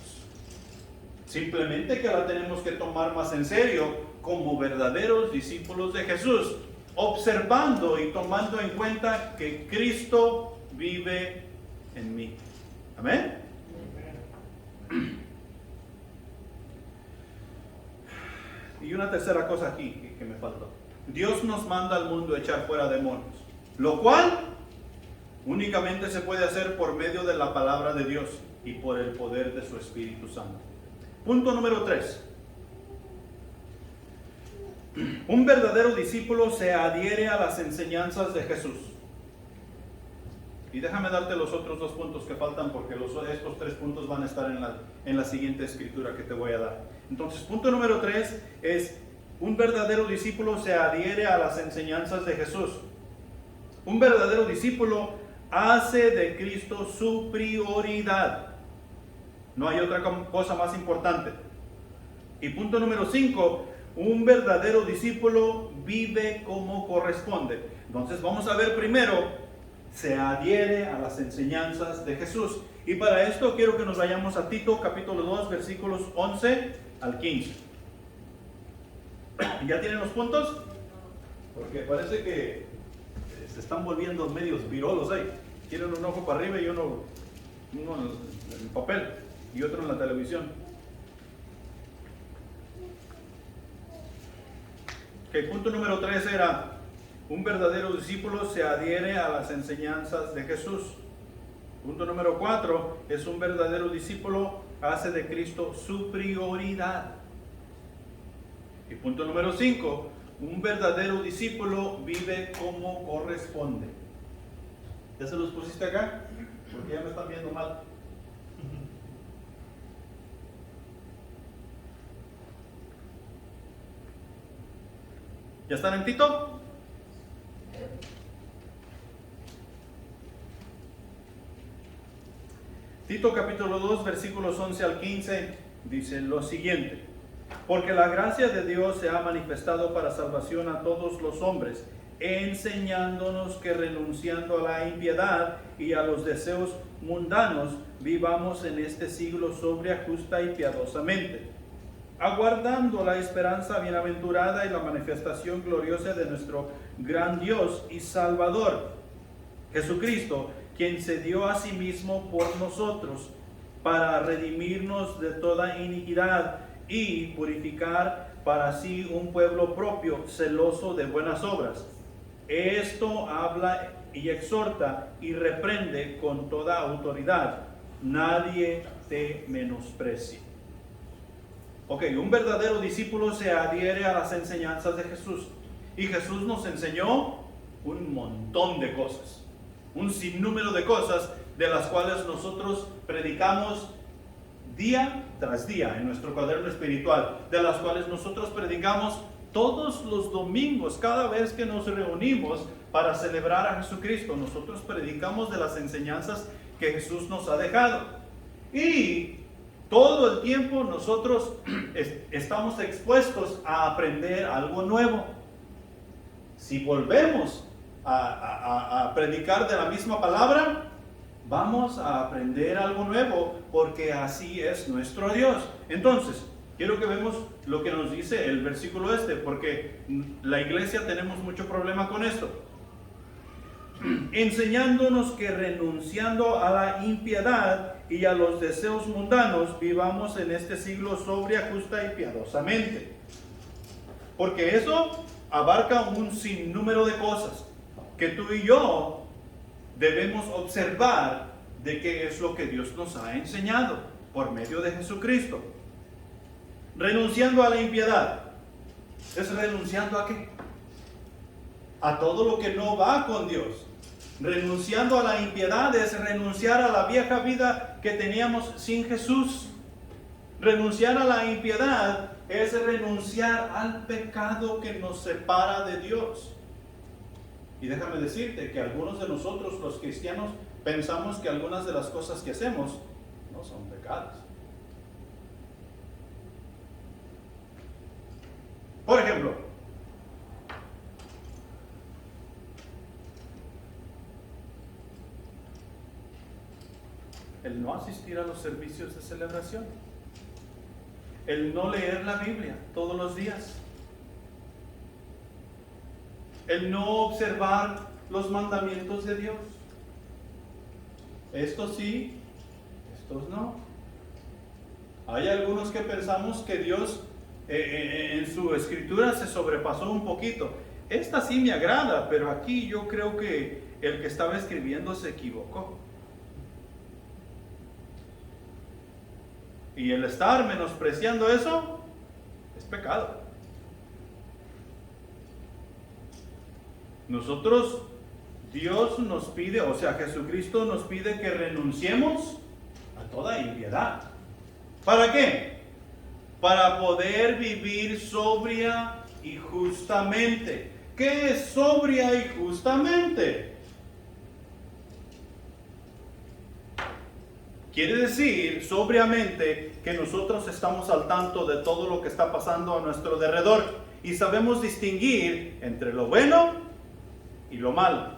Speaker 1: Simplemente que la tenemos que tomar más en serio como verdaderos discípulos de Jesús, observando y tomando en cuenta que Cristo vive en mí. Amén. Y una tercera cosa aquí que me faltó. Dios nos manda al mundo a echar fuera demonios, lo cual únicamente se puede hacer por medio de la palabra de Dios y por el poder de su Espíritu Santo. Punto número 3. Un verdadero discípulo se adhiere a las enseñanzas de Jesús. Y déjame darte los otros 2 puntos que faltan, porque estos 3 puntos van a estar en la siguiente escritura que te voy a dar. Entonces, punto número 3 es: un verdadero discípulo se adhiere a las enseñanzas de Jesús. Un verdadero discípulo hace de Cristo su prioridad. No hay otra cosa más importante. Y punto número 5, un verdadero discípulo vive como corresponde. Entonces vamos a ver primero, se adhiere a las enseñanzas de Jesús. Y para esto quiero que nos vayamos a Tito capítulo 2 versículos 11 al 15. ¿Ya tienen los puntos? Porque parece que se están volviendo medios virolos ahí. Quieren un ojo para arriba y uno en el papel y otro en la televisión. El punto número 3 era: un verdadero discípulo se adhiere a las enseñanzas de Jesús. Punto número 4 es: un verdadero discípulo hace de Cristo su prioridad. Y punto número 5, un verdadero discípulo vive como corresponde. ¿Ya se los pusiste acá? Porque ya me están viendo mal. ¿Ya están en Tito? Tito capítulo 2, versículos 11 al 15, dice lo siguiente: porque la gracia de Dios se ha manifestado para salvación a todos los hombres, enseñándonos que renunciando a la impiedad y a los deseos mundanos, vivamos en este siglo sobria, justa y piadosamente, aguardando la esperanza bienaventurada y la manifestación gloriosa de nuestro gran Dios y Salvador, Jesucristo, quien se dio a sí mismo por nosotros, para redimirnos de toda iniquidad y purificar para sí un pueblo propio, celoso de buenas obras. Esto habla y exhorta y reprende con toda autoridad. Nadie te menosprecie. Ok, un verdadero discípulo se adhiere a las enseñanzas de Jesús. Y Jesús nos enseñó un montón de cosas, un sinnúmero de cosas de las cuales nosotros predicamos día tras día en nuestro cuaderno espiritual, de las cuales nosotros predicamos todos los domingos, cada vez que nos reunimos para celebrar a Jesucristo. Nosotros predicamos de las enseñanzas que Jesús nos ha dejado. Y todo el tiempo nosotros estamos expuestos a aprender algo nuevo. Si volvemos a predicar de la misma palabra, vamos a aprender algo nuevo, porque así es nuestro Dios. Entonces, quiero que vemos lo que nos dice el versículo porque la iglesia tenemos mucho problema con esto. Enseñándonos que renunciando a la impiedad y a los deseos mundanos, vivamos en este siglo sobria, justa y piadosamente. Porque eso abarca un sinnúmero de cosas que tú y yo debemos observar de qué es lo que Dios nos ha enseñado por medio de Jesucristo. Renunciando a la impiedad. ¿Es renunciando a qué? A todo lo que no va con Dios. Renunciando a la impiedad es renunciar a la vieja vida que teníamos sin Jesús. Renunciar a la impiedad es renunciar al pecado que nos separa de Dios. Y déjame decirte que algunos de nosotros, los cristianos, pensamos que algunas de las cosas que hacemos no son pecados. Por ejemplo, el no asistir a los servicios de celebración, el no leer la Biblia todos los días, el no observar los mandamientos de Dios. Estos sí, estos no. Hay algunos que pensamos que Dios en su escritura se sobrepasó un poquito. Esta sí me agrada, pero aquí yo creo que el que estaba escribiendo se equivocó. Y el estar menospreciando eso es pecado. Nosotros, Dios nos pide, o sea, Jesucristo nos pide que renunciemos a toda impiedad. ¿Para qué? Para poder vivir sobria y justamente. ¿Qué es sobria y justamente? Quiere decir, sobriamente, que nosotros estamos al tanto de todo lo que está pasando a nuestro alrededor y sabemos distinguir entre lo bueno y lo malo.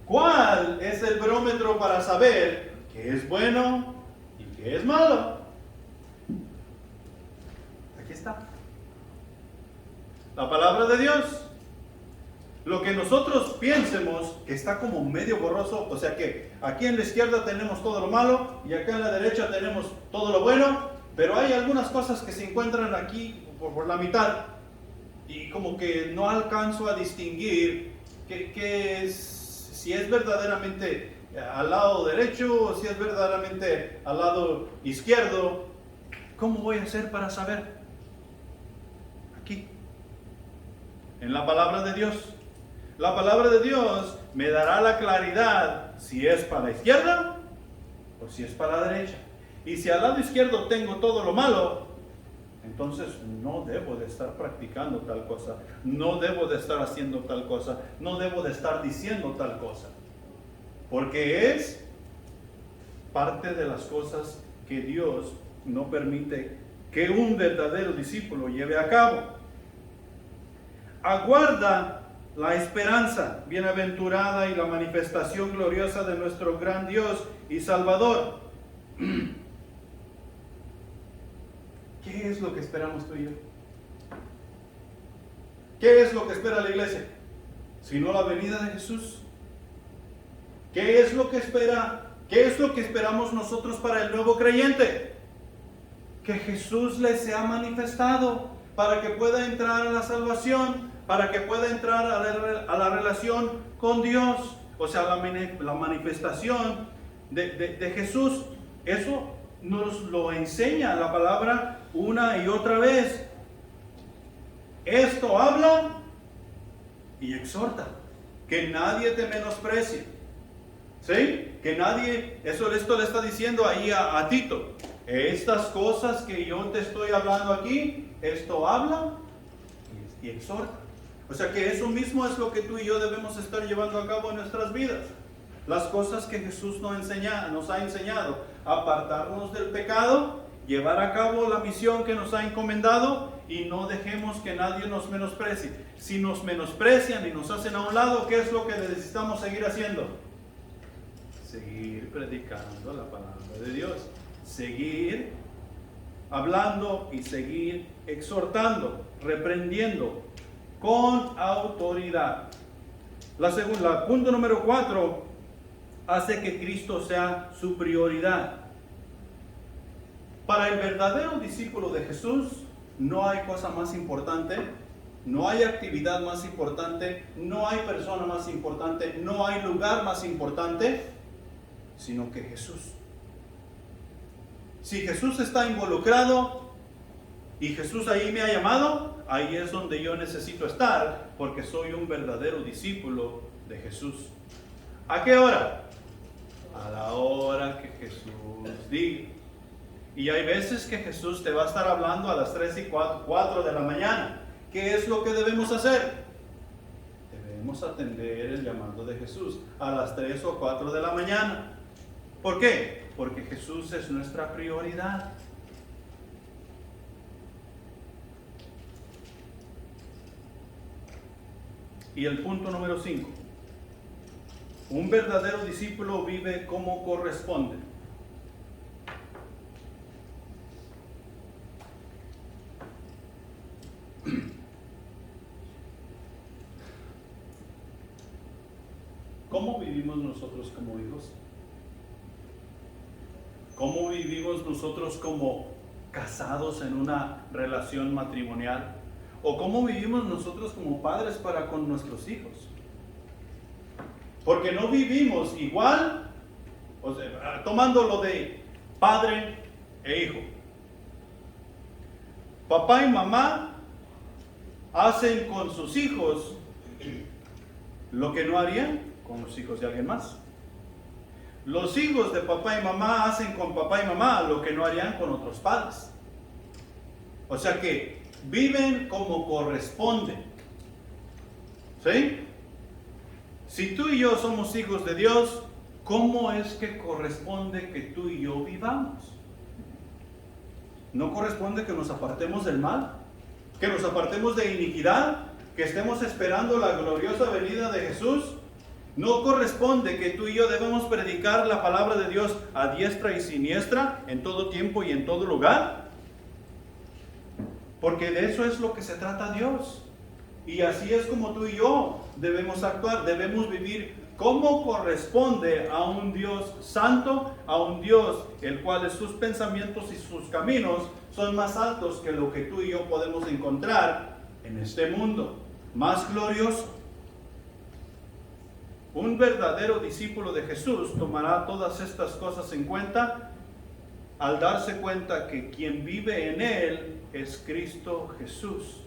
Speaker 1: ¿Cuál es el barómetro para saber qué es bueno y qué es malo? Aquí está. La palabra de Dios. Lo que nosotros piensemos que está como medio borroso, o sea que aquí en la izquierda tenemos todo lo malo y acá en la derecha tenemos todo lo bueno, pero hay algunas cosas que se encuentran aquí por la mitad y como que no alcanzo a distinguir si es verdaderamente al lado derecho o si es verdaderamente al lado izquierdo. ¿Cómo voy a hacer para saber? Aquí, en la palabra de Dios. La palabra de Dios me dará la claridad si es para la izquierda o si es para la derecha. Y si al lado izquierdo tengo todo lo malo, entonces no debo de estar practicando tal cosa, no debo de estar haciendo tal cosa, no debo de estar diciendo tal cosa. porque es parte de las cosas que Dios no permite que un verdadero discípulo lleve a cabo. Aguarda la esperanza bienaventurada y la manifestación gloriosa de nuestro gran Dios y Salvador. ¿Qué es lo que esperamos tú y yo? ¿Qué es lo que espera la iglesia? Si no la venida de Jesús. ¿Qué es lo que espera? ¿Qué es lo que esperamos nosotros para el nuevo creyente? Que Jesús le sea manifestado para que pueda entrar a la salvación, para que pueda entrar a la relación con Dios. O sea, la manifestación de Jesús. Eso nos lo enseña la palabra una y otra vez. Esto habla y exhorta, que nadie te menosprecie. ¿Sí? Que nadie, esto le está diciendo ahí a Tito. Estas cosas que yo te estoy hablando aquí, esto habla y exhorta. O sea que eso mismo es lo que tú y yo debemos estar llevando a cabo en nuestras vidas. Las cosas que Jesús nos ha enseñado, apartarnos del pecado, llevar a cabo la misión que nos ha encomendado y no dejemos que nadie nos menosprecie. Si nos menosprecian y nos hacen a un lado, ¿qué es lo que necesitamos seguir haciendo? Seguir predicando la palabra de Dios, seguir hablando y seguir exhortando, reprendiendo con autoridad. Punto número 4, hace que Cristo sea su prioridad. Para el verdadero discípulo de Jesús no hay cosa más importante, no hay actividad más importante, no hay persona más importante, no hay lugar más importante, sino que Jesús. Si Jesús está involucrado y Jesús ahí me ha llamado, ahí es donde yo necesito estar, porque soy un verdadero discípulo de Jesús. ¿A qué hora? A la hora que Jesús diga. Y hay veces que Jesús te va a estar hablando a las 3 y 4 de la mañana. ¿Qué es lo que debemos hacer? Debemos atender el llamado de Jesús a las 3 o 4 de la mañana. ¿Por qué? Porque Jesús es nuestra prioridad. Y el punto número 5. Un verdadero discípulo vive como corresponde. ¿Cómo vivimos nosotros como hijos? ¿Cómo vivimos nosotros como casados en una relación matrimonial? ¿O cómo vivimos nosotros como padres para con nuestros hijos? Porque no vivimos igual, o sea, tomando lo de padre e hijo. Papá y mamá hacen con sus hijos lo que no harían con los hijos de alguien más. Los hijos de papá y mamá hacen con papá y mamá lo que no harían con otros padres. O sea que viven como corresponde. ¿Sí? Si tú y yo somos hijos de Dios, ¿cómo es que corresponde que tú y yo vivamos? ¿No corresponde que nos apartemos del mal? ¿Que nos apartemos de iniquidad? ¿Que estemos esperando la gloriosa venida de Jesús? ¿No corresponde que tú y yo debemos predicar la palabra de Dios a diestra y siniestra, en todo tiempo y en todo lugar? Porque de eso es lo que se trata Dios. Y así es como tú y yo debemos actuar, debemos vivir como corresponde a un Dios santo, a un Dios el cual sus pensamientos y sus caminos son más altos que lo que tú y yo podemos encontrar en este mundo, más glorioso. Un verdadero discípulo de Jesús tomará todas estas cosas en cuenta al darse cuenta que quien vive en él es Cristo Jesús,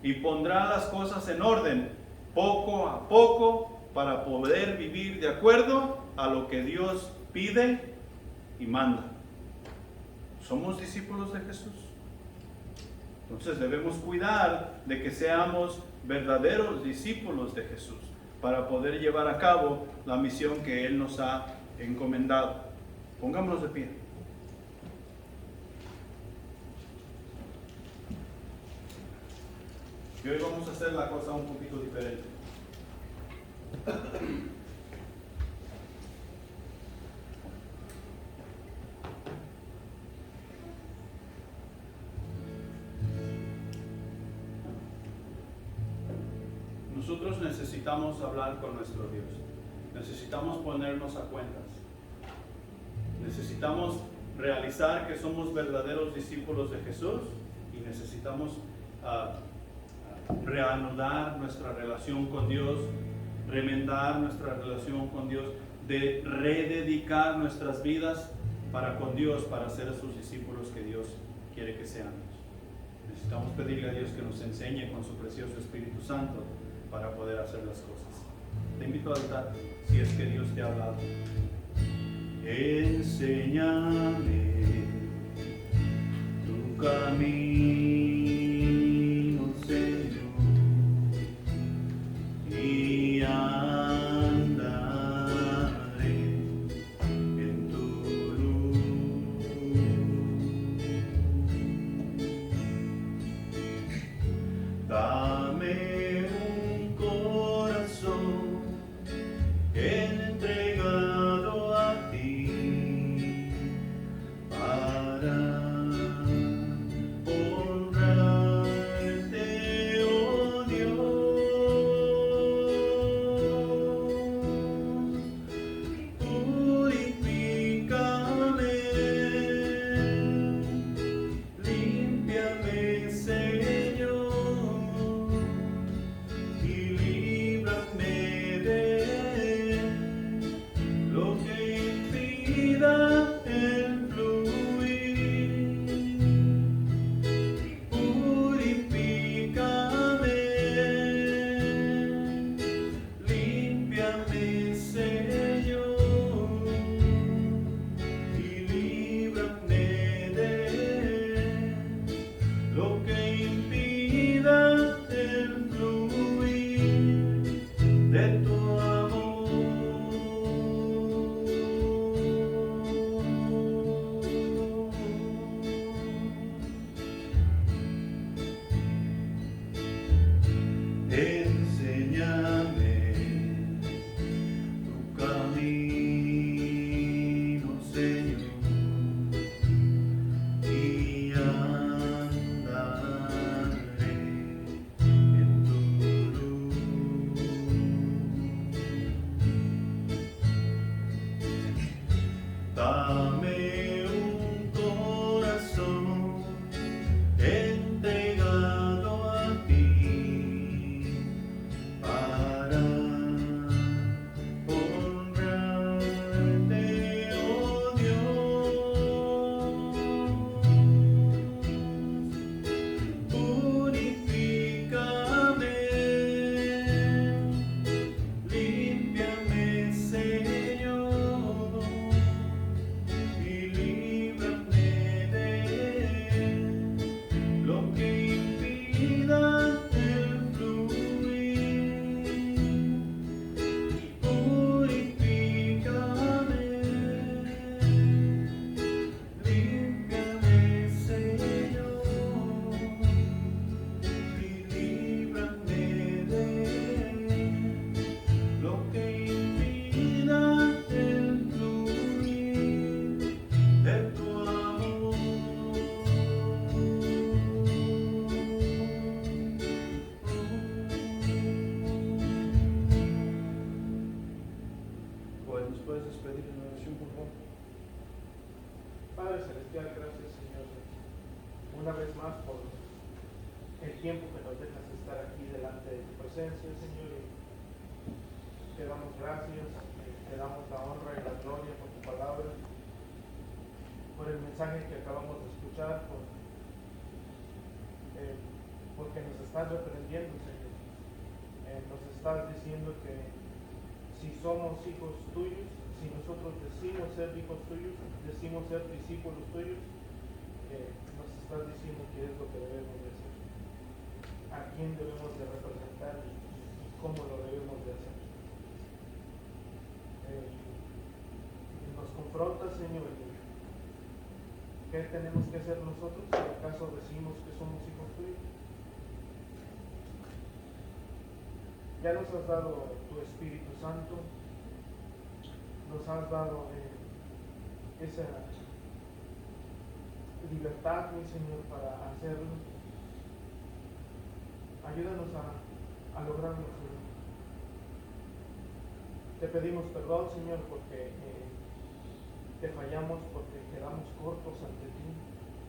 Speaker 1: y pondrá las cosas en orden poco a poco para poder vivir de acuerdo a lo que Dios pide y manda. ¿Somos discípulos de Jesús? Entonces debemos cuidar de que seamos verdaderos discípulos de Jesús. para poder llevar a cabo la misión que Él nos ha encomendado. Pongámonos de pie. Y hoy vamos a hacer la cosa un poquito diferente. Nosotros necesitamos hablar con nuestro Dios. Necesitamos ponernos a cuentas. Necesitamos realizar que somos verdaderos discípulos de Jesús y necesitamos reanudar nuestra relación con Dios, remendar nuestra relación con Dios, de rededicar nuestras vidas para con Dios, para ser esos discípulos que Dios quiere que seamos. Necesitamos pedirle a Dios que nos enseñe con su precioso Espíritu Santo para poder hacer las cosas. Te invito a altar, si es que Dios te ha hablado. Enséñame tu camino, Señor, y andaré en tu luz. Dame un corazón entregado a ti para honrarte, oh Dios. Purifícame, límpiame, Señor, y líbrame de lo que impida el fluir. Purifícame, límpiame, Señor, y líbrame de lo que impida el fluir de tu enséñame tu camino, Señor, y andaré en tu luz. Dame un corazón entregado a ti para honrarte, oh Dios. Purifícame, límpiame, Señor, y líbrame de lo que impida el fluir. Purifícame, límpiame, Señor, y líbrame de lo que impida el fluir de tu amor. Pues nos puedes despedir en oración, por favor.
Speaker 2: Padre Celestial, gracias, Señor, una vez más por el tiempo que nos dejas estar aquí delante de tu presencia, Señor, y te damos gracias, te damos la honra y la gloria por tu palabra, por el mensaje que acabamos de escuchar, porque nos estás reprendiendo, Señor. Nos estás diciendo que si somos hijos tuyos, si nosotros decimos ser hijos tuyos, decimos ser discípulos tuyos, nos estás diciendo qué es lo que debemos de hacer, a quién debemos de representar y cómo lo debemos de hacer. nos confronta, Señor. ¿Qué tenemos que hacer nosotros si acaso decimos que somos hijos tuyos? Ya nos has dado tu Espíritu Santo, nos has dado esa libertad, mi Señor, para hacerlo. Ayúdanos a lograrlo, Señor. Te pedimos perdón, Señor, porque te fallamos, porque quedamos cortos ante ti,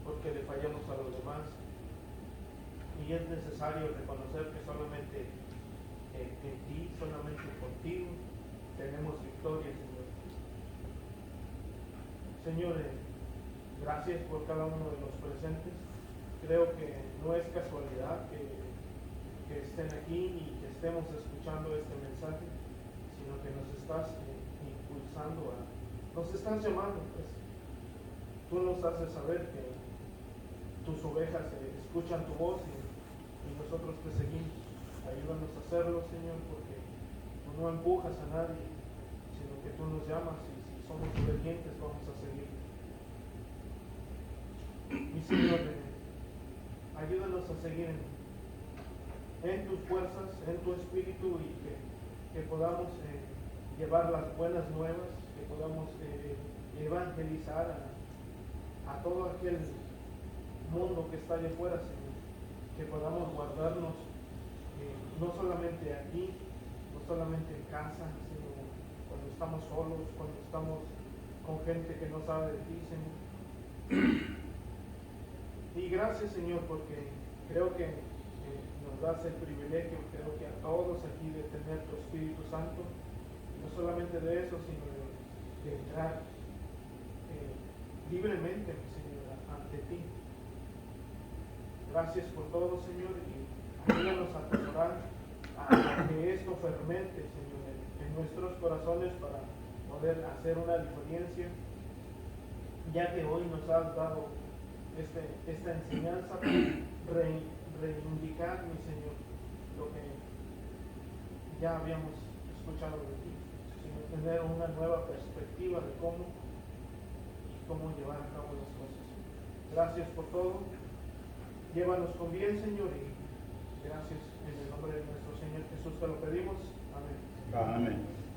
Speaker 2: porque le fallamos a los demás. Y es necesario reconocer que solamente en ti, solamente contigo, tenemos victoria, Señor. Señor, gracias por cada uno de los presentes. Creo que no es casualidad que estén aquí y que estemos escuchando este mensaje, sino que nos estás impulsando nos estás llamando, pues. Tú nos haces saber que tus ovejas escuchan tu voz y nosotros te seguimos. Ayúdanos a hacerlo, Señor, porque tú no empujas a nadie, sino que tú nos llamas y si somos obedientes vamos a seguir. Mi Señor, ayúdanos a seguir en tus fuerzas, en tu espíritu y que podamos llevar las buenas nuevas, que podamos evangelizar a todo aquel mundo que está allá afuera, Señor, que podamos guardarnos no solamente aquí, no solamente en casa, sino cuando estamos solos, cuando estamos con gente que no sabe de ti, Señor. Y gracias, Señor, porque creo que nos das el privilegio, creo que a todos aquí, de tener tu Espíritu Santo, y no solamente de eso, sino de entrar libremente, Señor, ante ti. Gracias por todo, Señor, y ayúdanos a atesorar a que esto fermente, Señor, en nuestros corazones para poder hacer una diferencia, ya que hoy nos has dado esta enseñanza para reivindicar, mi Señor, lo que ya habíamos escuchado de ti, sino tener una nueva perspectiva de cómo llevar a cabo las cosas. Gracias por todo. Llévanos con bien, Señor, y gracias en el nombre de nuestro Señor Jesús te lo pedimos. Amén.
Speaker 1: Amén.